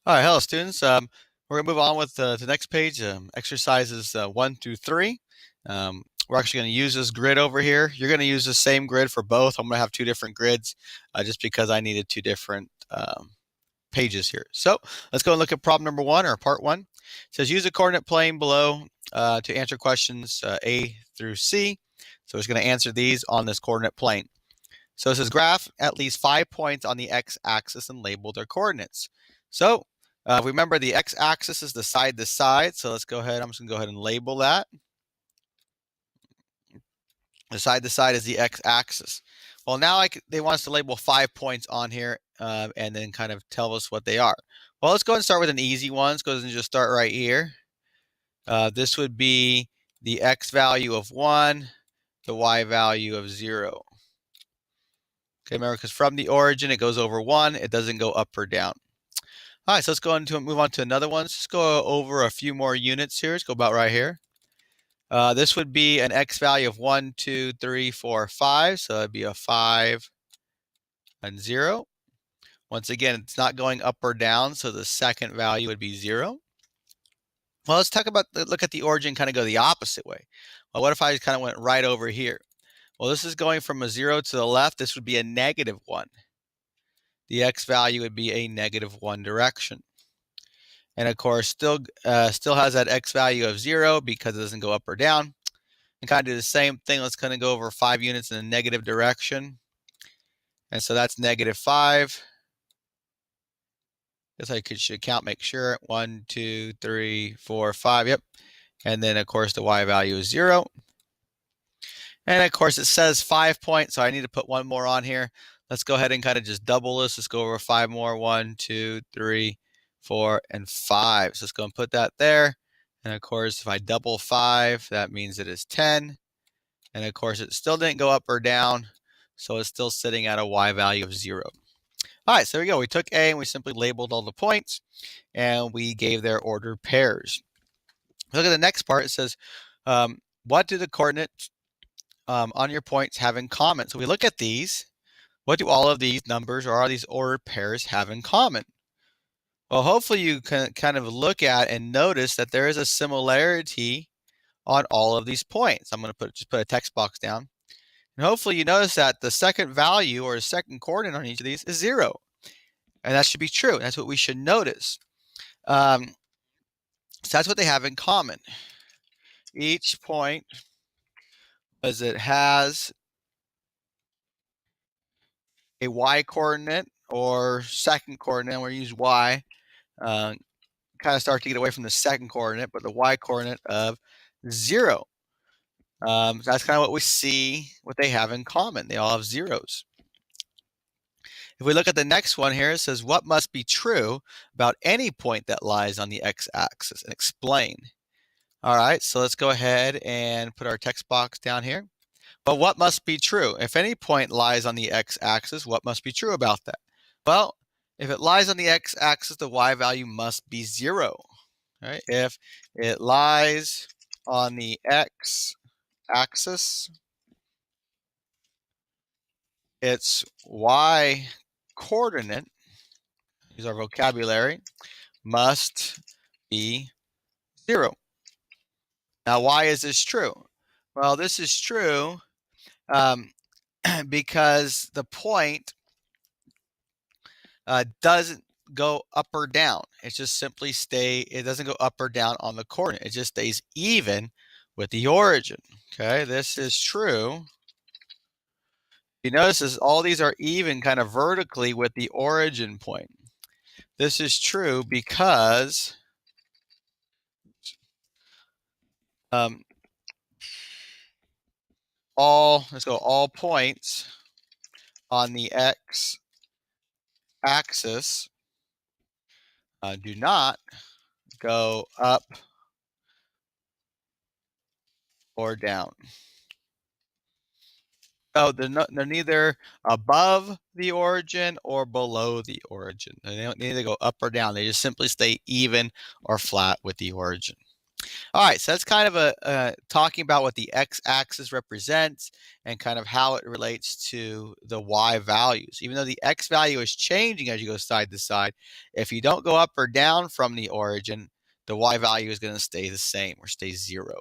All right, hello students. We're gonna move on with the next page, exercises 1 through 3. We're actually gonna use this grid over here. You're gonna use the same grid for both. I'm gonna have two different grids just because I needed two different pages here. So let's go and look at problem number 1 or part 1. It says use a coordinate plane below to answer questions A through C. So it's gonna answer these on this coordinate plane. So it says graph at least 5 points on the x-axis and label their coordinates. So remember the x-axis is the side to side. So let's go ahead. I'm just going to go ahead and label that. The side to side is the x-axis. Well, now they want us to label 5 points on here and then kind of tell us what they are. Well, let's go ahead and start with an easy one. Let's go ahead and just start right here. This would be the x value of 1, the y value of 0. Okay, remember, because from the origin, it goes over 1. It doesn't go up or down. All right, so let's go into move on to another one. Let's just go over a few more units here. Let's go about right here. This would be an x value of 1, 2, 3, 4, 5. So that'd be a 5 and 0. Once again, it's not going up or down, so the second value would be 0. Well, let's look at the origin, kind of go the opposite way. Well, what if I just kind of went right over here? Well, this is going from a 0 to the left. This would be a negative 1. The x value would be a negative 1 direction. And of course, still has that x value of 0 because it doesn't go up or down. And kind of do the same thing. Let's kind of go over 5 units in a negative direction. And so that's negative 5. Guess I should count, make sure. 1, 2, 3, 4, 5. Yep. And then, of course, the y value is 0. And, of course, it says 5 points, so I need to put one more on here. Let's go ahead and kind of just double this. Let's go over 5 more. 1, 2, 3, 4, and 5. So let's go and put that there. And, of course, if I double 5, that means it is 10. And, of course, it still didn't go up or down, so it's still sitting at a y value of 0. All right, so there we go. We took A and we simply labeled all the points, and we gave their ordered pairs. Look at the next part. It says, what do the coordinates on your points have in common? So we look at these. What do all of these numbers or all these ordered pairs have in common? Well, hopefully you can kind of look at and notice that there is a similarity on all of these points. I'm going to just put a text box down. And hopefully you notice that the second value or the second coordinate on each of these is 0. And that should be true. That's what we should notice. So that's what they have in common. Each point, as it has a y coordinate or second coordinate, and we're going to use y, kind of start to get away from the second coordinate, but the y coordinate of 0. That's kind of what we see, what they have in common. They all have zeros. If we look at the next one here, it says, what must be true about any point that lies on the x-axis, and explain. All right, so let's go ahead and put our text box down here. But what must be true? If any point lies on the x-axis, what must be true about that? Well, if it lies on the x-axis, the y value must be 0. Right? If it lies on the x-axis, its y coordinate, use our vocabulary, must be 0. Now, why is this true? Well, this is true because the point doesn't go up or down. It just simply it doesn't go up or down on the coordinate. It just stays even with the origin. Okay, this is true. You notice all these are even kind of vertically with the origin point. This is true because all points on the x-axis do not go up or down. So they're neither above the origin or below the origin. They don't neither go up or down. They just simply stay even or flat with the origin. All right, so that's kind of a talking about what the x-axis represents and kind of how it relates to the y values. Even though the x value is changing as you go side to side, if you don't go up or down from the origin, the y value is going to stay the same or stay 0.